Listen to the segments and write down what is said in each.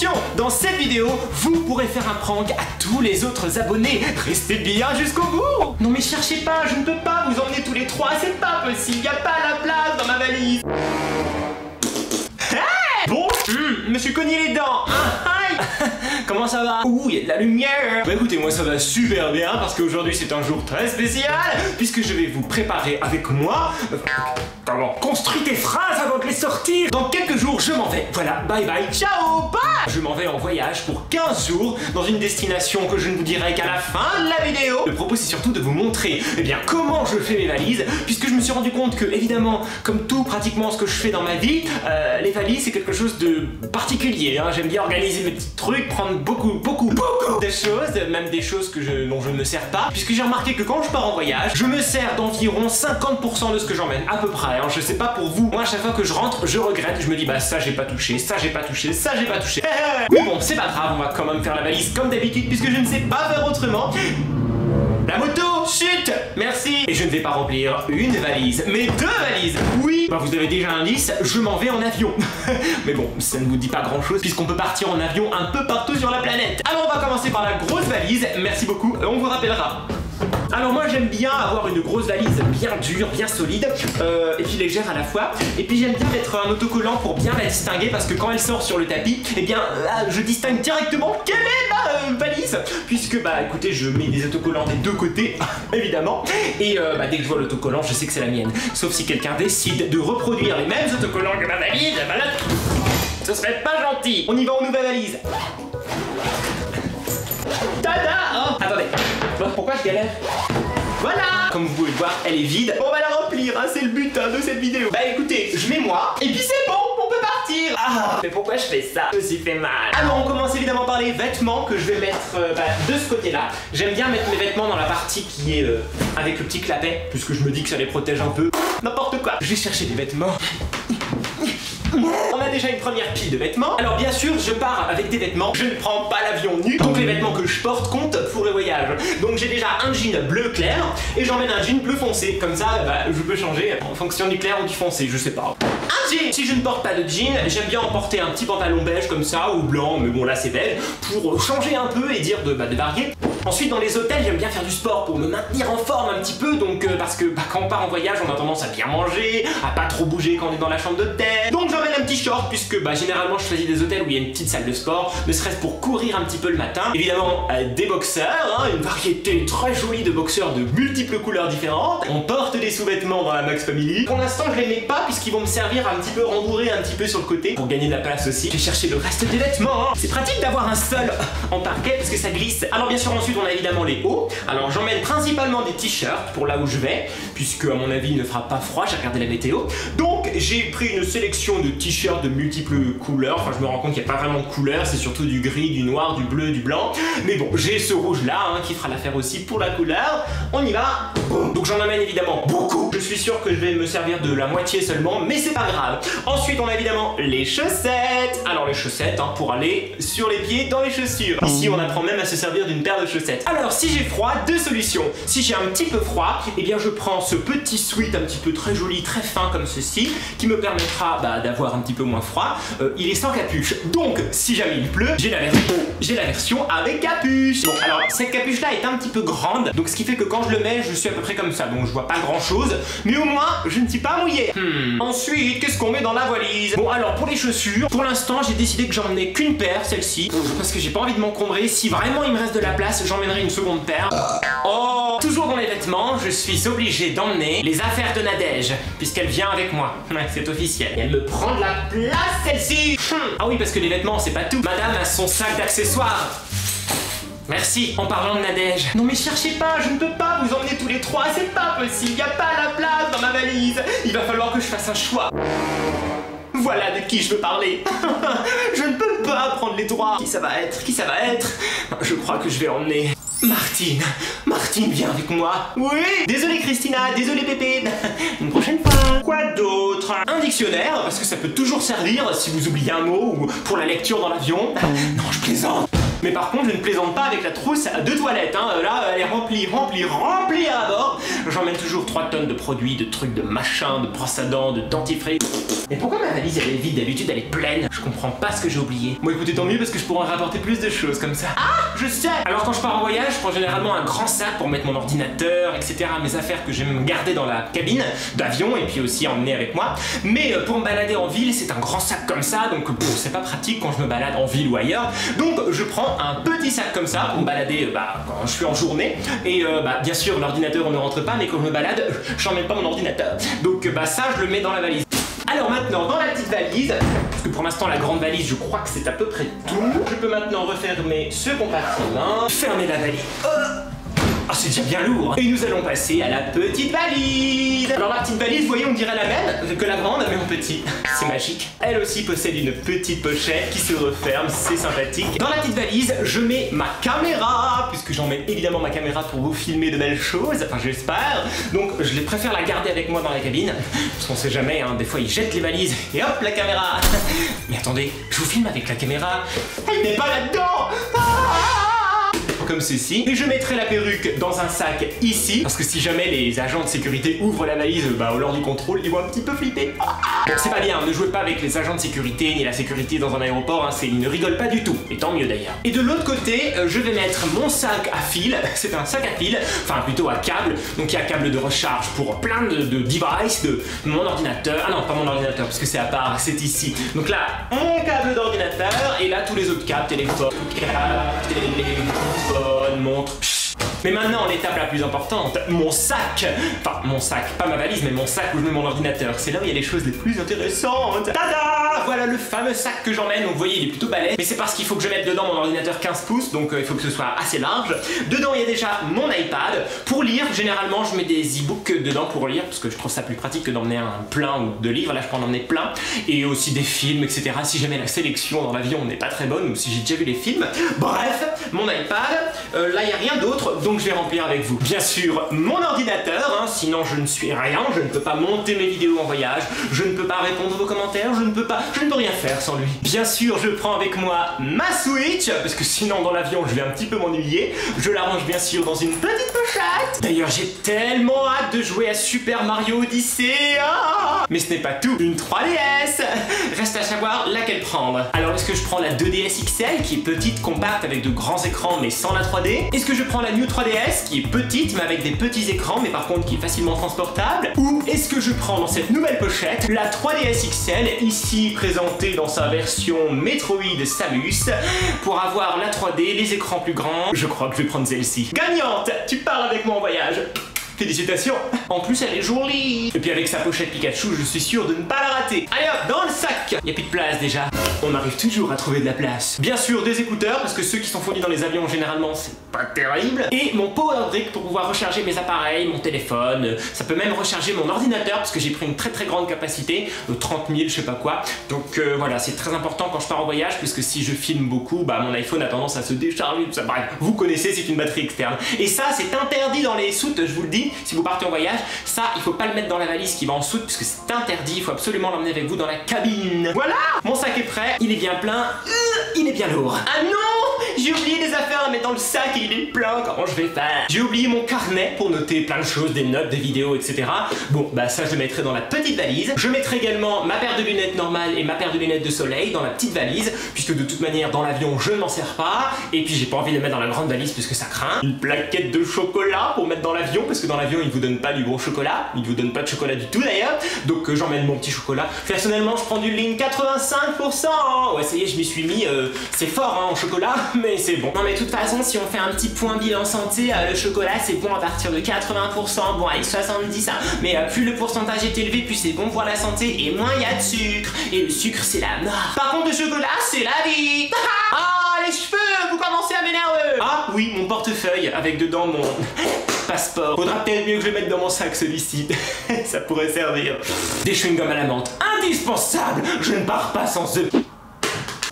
Attention, dans cette vidéo, vous pourrez faire un prank à tous les autres abonnés. Restez bien jusqu'au bout. Non mais cherchez pas, je ne peux pas vous emmener tous les trois, c'est pas possible, il n'y a pas la place dans ma valise. Hey bon, je me suis cogné les dents. Comment ça va? Ouh, il y a de la lumière. Bah écoutez, moi ça va super bien parce qu'aujourd'hui c'est un jour très spécial puisque je vais vous préparer avec moi. Comment? Construis tes phrases avant de les sortir. Dans quelques jours, je m'en vais. Voilà, bye bye, ciao, bye. Je m'en vais en voyage pour 15 jours dans une destination que je ne vous dirai qu'à la fin de la vidéo. Le propos c'est surtout de vous montrer comment je fais mes valises puisque je me suis rendu compte que évidemment, comme tout pratiquement ce que je fais dans ma vie, les valises c'est quelque chose de particulier. J'aime bien organiser mes petits trucs, prendre beaucoup de choses, même des choses dont je ne me sers pas, puisque j'ai remarqué que quand je pars en voyage, je me sers d'environ 50% de ce que j'emmène, à peu près. Je sais pas pour vous, moi à chaque fois que je rentre, je regrette, je me dis bah ça j'ai pas touché, ça j'ai pas touché, ça j'ai pas touché. Mais bon, c'est pas grave, on va quand même faire la valise comme d'habitude, puisque je ne sais pas faire autrement. La moto, chut, merci. Et je ne vais pas remplir une valise, mais deux valises. Oui, bah vous avez déjà un indice, je m'en vais en avion. Mais bon, ça ne vous dit pas grand chose puisqu'on peut partir en avion un peu partout sur la planète. Alors on va commencer par la grosse valise, merci beaucoup, on vous rappellera. Alors moi j'aime bien avoir une grosse valise bien dure, bien solide et puis légère à la fois. Et puis j'aime bien mettre un autocollant pour bien la distinguer parce que quand elle sort sur le tapis, je distingue directement quelle est ma valise. Puisque bah écoutez, je mets des autocollants des deux côtés, évidemment. Et dès que je vois l'autocollant, je sais que c'est la mienne. Sauf si quelqu'un décide de reproduire les mêmes autocollants que ma valise, bah là, ce serait pas gentil. On y va en nouvelle valise. Tada! Oh, attendez, pourquoi je galère? Voilà! Comme vous pouvez le voir, elle est vide. On va la remplir, c'est le but de cette vidéo. Bah écoutez, je mets moi, et puis c'est bon, on peut partir. Mais pourquoi je fais ça? Je me suis fait mal. Alors on commence évidemment par les vêtements que je vais mettre de ce côté-là. J'aime bien mettre mes vêtements dans la partie qui est avec le petit clapet, puisque je me dis que ça les protège un peu. N'importe quoi. Je vais chercher des vêtements. On a déjà une première pile de vêtements. Alors bien sûr, je pars avec des vêtements. Je ne prends pas l'avion nu, donc les vêtements que je porte comptent pour le voyage. Donc j'ai déjà un jean bleu clair et j'emmène un jean bleu foncé. Comme ça, je peux changer en fonction du clair ou du foncé, je sais pas. Un jean. Si je ne porte pas de jean, j'aime bien emporter un petit pantalon beige comme ça ou blanc, mais bon là c'est beige, pour changer un peu et dire de varier. Ensuite dans les hôtels, j'aime bien faire du sport pour me maintenir en forme un petit peu, donc parce que quand on part en voyage, on a tendance à bien manger, à pas trop bouger quand on est dans la chambre d'hôtel. Donc j'emmène un petit short puisque généralement je choisis des hôtels où il y a une petite salle de sport, ne serait-ce pour courir un petit peu le matin. Évidemment des boxeurs, une variété très jolie de boxeurs de multiples couleurs différentes. On porte des sous-vêtements dans la Max Family. Pour l'instant je les mets pas puisqu'ils vont me servir à un petit peu rembourrer un petit peu sur le côté pour gagner de la place aussi. Je vais chercher le reste des vêtements. C'est pratique d'avoir un seul en parquet parce que ça glisse. Alors bien sûr ensuite on a évidemment les hauts. Alors j'emmène principalement des t-shirts pour là où je vais, puisque à mon avis il ne fera pas froid, j'ai regardé la météo. Donc j'ai pris une sélection de t-shirts de multiples couleurs. Enfin je me rends compte qu'il n'y a pas vraiment de couleurs, c'est surtout du gris, du noir, du bleu, du blanc. Mais bon, j'ai ce rouge là qui fera l'affaire aussi pour la couleur. On y va. Donc j'en amène évidemment beaucoup. Je suis sûr que je vais me servir de la moitié seulement, mais c'est pas grave. Ensuite on a évidemment les chaussettes. Alors les chaussettes pour aller sur les pieds dans les chaussures. Ici on apprend même à se servir d'une paire de chaussettes. Alors si j'ai froid, deux solutions. Si j'ai un petit peu froid, je prends ce petit sweat un petit peu très joli, très fin comme ceci, qui me permettra d'avoir un petit peu moins froid. Il est sans capuche. Donc si jamais il pleut, j'ai la version avec capuche. Bon alors cette capuche là est un petit peu grande, donc ce qui fait que quand je le mets, je suis à peu près comme ça, donc je vois pas grand chose, mais au moins je ne suis pas mouillé. Ensuite, qu'est-ce qu'on met dans la valise? Bon alors pour les chaussures, pour l'instant j'ai décidé que j'en ai qu'une paire, celle-ci, parce que j'ai pas envie de m'encombrer. Si vraiment il me reste de la place, j'emmènerai une seconde paire. Oh, toujours dans les vêtements, je suis obligé d'emmener les affaires de Nadège, puisqu'elle vient avec moi. Ouais, c'est officiel. Et elle me prend de la place, celle-ci. Ah oui, parce que les vêtements, c'est pas tout. Madame a son sac d'accessoires. Merci. En parlant de Nadège. Non mais cherchez pas, je ne peux pas vous emmener tous les trois, c'est pas possible. Y a pas la place dans ma valise. Il va falloir que je fasse un choix. Voilà de qui je veux parler. Je ne peux pas prendre les trois. Qui ça va être? Qui ça va être? Je crois que je vais emmener Martine. Martine, viens avec moi. Oui. Désolé Christina, désolé Pépé. Une prochaine fois. Quoi d'autre? Un dictionnaire, parce que ça peut toujours servir si vous oubliez un mot ou pour la lecture dans l'avion. Non, je plaisante. Mais par contre, je ne plaisante pas avec la trousse de toilette, hein. Là, elle est remplie à bord. J'emmène toujours 3 tonnes de produits, de trucs, de machins, de brosses à dents, de dentifrice. Et pourquoi ma valise elle est vide? D'habitude elle est pleine. Je comprends pas ce que j'ai oublié. Bon écoutez, tant mieux parce que je pourrais rapporter plus de choses comme ça. Ah, je sais. Alors quand je pars en voyage, je prends généralement un grand sac pour mettre mon ordinateur, etc. Mes affaires que j'aime garder dans la cabine d'avion et puis aussi emmener avec moi. Mais pour me balader en ville, c'est un grand sac comme ça, donc c'est pas pratique quand je me balade en ville ou ailleurs. Donc je prends un petit sac comme ça pour me balader quand je suis en journée. Et bien sûr l'ordinateur on ne rentre pas, mais quand je me balade, j'emmène pas mon ordinateur. Donc ça je le mets dans la valise. Alors maintenant, dans la petite valise, parce que pour l'instant la grande valise, je crois que c'est à peu près tout. Je peux maintenant refermer ce compartiment, fermer la valise. Ah, c'est déjà bien lourd. Et nous allons passer à la petite valise. Alors la petite valise, vous voyez, on dirait la même que la grande, mais en petit. C'est magique. Elle aussi possède une petite pochette qui se referme, c'est sympathique. Dans la petite valise, je mets ma caméra, puisque j'emmène évidemment ma caméra pour vous filmer de belles choses, enfin j'espère. Donc je préfère la garder avec moi dans la cabine, parce qu'on sait jamais, hein, des fois ils jettent les valises et hop, la caméra. Mais attendez, je vous filme avec la caméra. Elle n'est pas là-dedans. Comme ceci, et je mettrai la perruque dans un sac ici, parce que si jamais les agents de sécurité ouvrent la valise lors du contrôle, ils vont un petit peu flipper. Bon, c'est pas bien, ne jouez pas avec les agents de sécurité ni la sécurité dans un aéroport, hein, ils ne rigolent pas du tout, et tant mieux d'ailleurs. Et de l'autre côté, je vais mettre mon sac à fil, c'est un sac à fil, enfin plutôt à câble, donc il y a câble de recharge pour plein de devices, de mon ordinateur, ah non pas mon ordinateur parce que c'est à part, c'est ici. Donc là, mon câble d'ordinateur, et là tous les autres câbles, téléphone, montre. Mais maintenant, l'étape la plus importante, mon sac. Enfin, mon sac, pas ma valise, mais mon sac où je mets mon ordinateur. C'est là où il y a les choses les plus intéressantes. Tada! Voilà le fameux sac que j'emmène. Donc, vous voyez, il est plutôt balèze. Mais c'est parce qu'il faut que je mette dedans mon ordinateur 15 pouces. Donc, il faut que ce soit assez large. Dedans, il y a déjà mon iPad. Pour lire, généralement, je mets des e-books dedans pour lire. Parce que je trouve ça plus pratique que d'emmener un plein de livres. Là, je peux en emmener plein. Et aussi des films, etc. Si jamais la sélection dans l'avion n'est pas très bonne ou si j'ai déjà vu les films. Bref, mon iPad. Là, il n'y a rien d'autre. Donc je vais remplir avec vous. Bien sûr, mon ordinateur, hein, sinon je ne suis rien, je ne peux pas monter mes vidéos en voyage, je ne peux pas répondre aux commentaires, je ne peux rien faire sans lui. Bien sûr, je prends avec moi ma Switch, parce que sinon dans l'avion je vais un petit peu m'ennuyer. Je la range bien sûr dans une petite pochette. D'ailleurs, j'ai tellement hâte de jouer à Super Mario Odyssey. Ah, mais ce n'est pas tout, une 3DS. Reste à savoir laquelle prendre. Alors, est-ce que je prends la 2DS XL, qui est petite, compacte, avec de grands écrans, mais sans la 3D? Est-ce que je prends la New 3DS, qui est petite, mais avec des petits écrans, mais par contre qui est facilement transportable? Ou est-ce que je prends dans cette nouvelle pochette la 3DS XL, ici présentée dans sa version Metroid Samus, pour avoir la 3D, les écrans plus grands? Je crois que je vais prendre celle-ci. Gagnante, tu pars avec moi en voyage. Félicitations. En plus, elle est jolie. Et puis avec sa pochette Pikachu, je suis sûr de ne pas la rater. Allez hop, dans le sac. Il n'y a plus de place déjà. On arrive toujours à trouver de la place. Bien sûr, des écouteurs, parce que ceux qui sont fournis dans les avions, généralement, c'est pas terrible. Et mon power brick pour pouvoir recharger mes appareils, mon téléphone. Ça peut même recharger mon ordinateur, parce que j'ai pris une très grande capacité, 30 000, je sais pas quoi. Donc voilà, c'est très important quand je pars en voyage, puisque si je filme beaucoup, mon iPhone a tendance à se décharger, tout ça. Bref, vous connaissez, c'est une batterie externe. Et ça, c'est interdit dans les soutes, je vous le dis. Si vous partez en voyage, ça, il faut pas le mettre dans la valise qui va en soute, puisque c'est interdit. Il faut absolument l'emmener avec vous dans la cabine. Voilà, mon sac est prêt. Il est bien plein. Il est bien lourd. Ah non, j'ai oublié des affaires à mettre dans le sac et il est plein. Comment je vais faire? J'ai oublié mon carnet pour noter plein de choses, des notes, des vidéos, etc. Bon, ça, je le mettrai dans la petite valise. Je mettrai également ma paire de lunettes normales et ma paire de lunettes de soleil dans la petite valise, puisque de toute manière, dans l'avion, je ne m'en sers pas. Et puis, j'ai pas envie de le mettre dans la grande valise, puisque ça craint. Une plaquette de chocolat pour mettre dans l'avion, parce que dans l'avion, ils vous donnent pas du bon chocolat. Ils vous donnent pas de chocolat du tout d'ailleurs. Donc, j'emmène mon petit chocolat. Personnellement, je prends du Lean 85%. Hein. Ouais, ça y est, je m'y suis mis. C'est fort en chocolat, mais c'est bon. Non, mais de toute façon, si on fait un petit point bilan santé, le chocolat, c'est bon à partir de 80%. Bon, avec 70, hein. Mais plus le pourcentage est élevé, plus c'est bon pour la santé et moins il y a de sucre. Et le sucre, c'est la mort. Par contre, le chocolat, c'est la vie. Ah, les cheveux, vous commencez à m'énerver. Ah oui, mon portefeuille avec dedans mon passeport. Faudra peut-être mieux que je le mette dans mon sac, celui-ci. Ça pourrait servir. Des chewing-gums à la menthe. Indispensable. Je ne pars pas sans eux.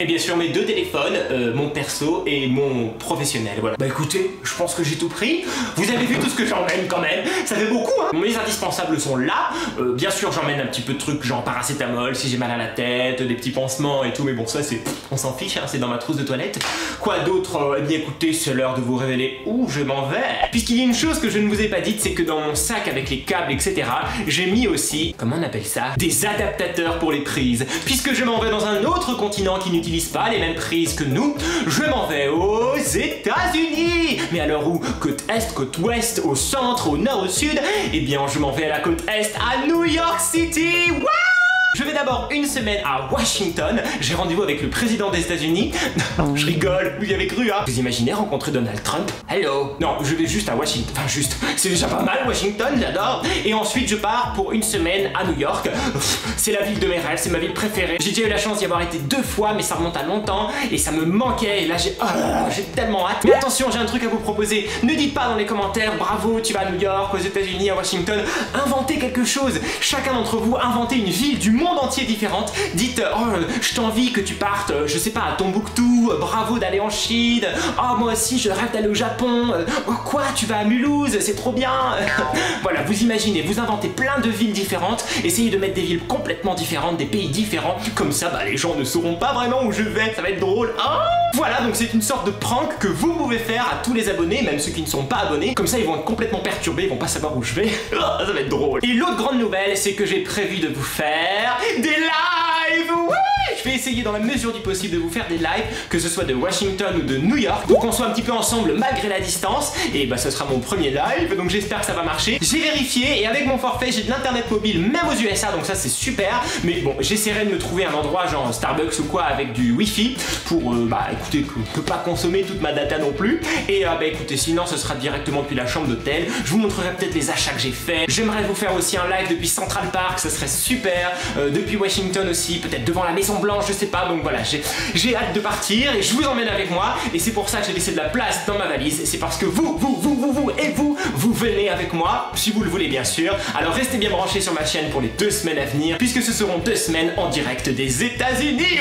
Et bien sûr mes deux téléphones, mon perso et mon professionnel, voilà. Bah écoutez, je pense que j'ai tout pris. Vous avez vu tout ce que j'emmène quand même, ça fait beaucoup hein. Mes indispensables sont là, bien sûr j'emmène un petit peu de trucs genre paracétamol si j'ai mal à la tête, des petits pansements et tout, mais bon ça c'est, on s'en fiche hein, c'est dans ma trousse de toilette. Quoi d'autre? Eh bien écoutez, c'est l'heure de vous révéler où je m'en vais. Puisqu'il y a une chose que je ne vous ai pas dite, c'est que dans mon sac avec les câbles etc, j'ai mis aussi, comment on appelle ça, des adaptateurs pour les prises. Puisque je m'en vais dans un autre continent qui n'utilise pas les mêmes prises que nous, je m'en vais aux États-Unis. Mais alors où? Côte est, côte ouest, au centre, au nord, au sud? Eh bien je m'en vais à la côte est, à New York City. Wow! Je vais d'abord une semaine à Washington, j'ai rendez-vous avec le président des États-Unis. Je rigole, vous y avez cru hein. Vous imaginez rencontrer Donald Trump? Hello. Non, je vais juste à Washington, enfin juste, c'est déjà pas mal Washington, j'adore. Et ensuite je pars pour une semaine à New York. C'est la ville de mes rêves, c'est ma ville préférée. J'ai déjà eu la chance d'y avoir été 2 fois, mais ça remonte à longtemps et ça me manquait. Et là j'ai tellement hâte. Mais attention, j'ai un truc à vous proposer. Ne dites pas dans les commentaires bravo, tu vas à New York, aux États-Unis, à Washington. Inventez quelque chose. Chacun d'entre vous inventez une ville du monde entier différente. Dites oh je t'envie que tu partes je sais pas à Tombouctou, bravo d'aller en Chine, oh moi aussi je rêve d'aller au Japon, oh quoi tu vas à Mulhouse, c'est trop bien. Voilà, vous imaginez, vous inventez plein de villes différentes, essayez de mettre des villes complètement différentes, des pays différents, comme ça bah les gens ne sauront pas vraiment où je vais, ça va être drôle. Oh voilà, donc c'est une sorte de prank que vous pouvez faire à tous les abonnés, même ceux qui ne sont pas abonnés, comme ça ils vont être complètement perturbés, ils vont pas savoir où je vais. Ça va être drôle. Et l'autre grande nouvelle, c'est que j'ai prévu de vous faire des lives. Ouais, je vais essayer dans la mesure du possible de vous faire des lives, que ce soit de Washington ou de New York, pour qu'on soit un petit peu ensemble malgré la distance. Et bah ce sera mon premier live, donc j'espère que ça va marcher. J'ai vérifié et avec mon forfait j'ai de l'internet mobile même aux USA, donc ça c'est super. Mais bon, j'essaierai de me trouver un endroit genre Starbucks ou quoi avec du wifi pour bah écoutez, que je peux pas consommer toute ma data non plus. Et bah écoutez, sinon ce sera directement depuis la chambre d'hôtel. Je vous montrerai peut-être les achats que j'ai fait. J'aimerais vous faire aussi un live depuis Central Park, ça serait super. Depuis Washington aussi, peut-être devant la Maison Blanche, je sais pas. Donc voilà, j'ai hâte de partir et je vous emmène avec moi. Et c'est pour ça que j'ai laissé de la place dans ma valise. C'est parce que vous venez avec moi, si vous le voulez bien sûr. Alors restez bien branchés sur ma chaîne pour les 2 semaines à venir, puisque ce seront 2 semaines en direct des États-Unis.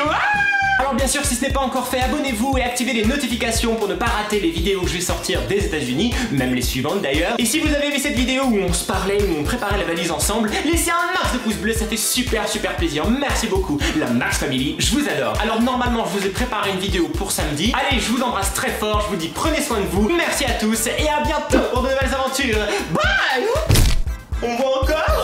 Alors bien sûr, si ce n'est pas encore fait, abonnez-vous et activez les notifications pour ne pas rater les vidéos que je vais sortir des États-Unis, même les suivantes d'ailleurs. Et si vous avez vu cette vidéo où on se parlait, où on préparait la valise ensemble, laissez un max de pouces bleus, ça fait super plaisir. Merci beaucoup, la Max Family, je vous adore. Alors normalement, je vous ai préparé une vidéo pour samedi. Allez, je vous embrasse très fort, je vous dis prenez soin de vous. Merci à tous et à bientôt pour de nouvelles aventures. Bye. On voit encore.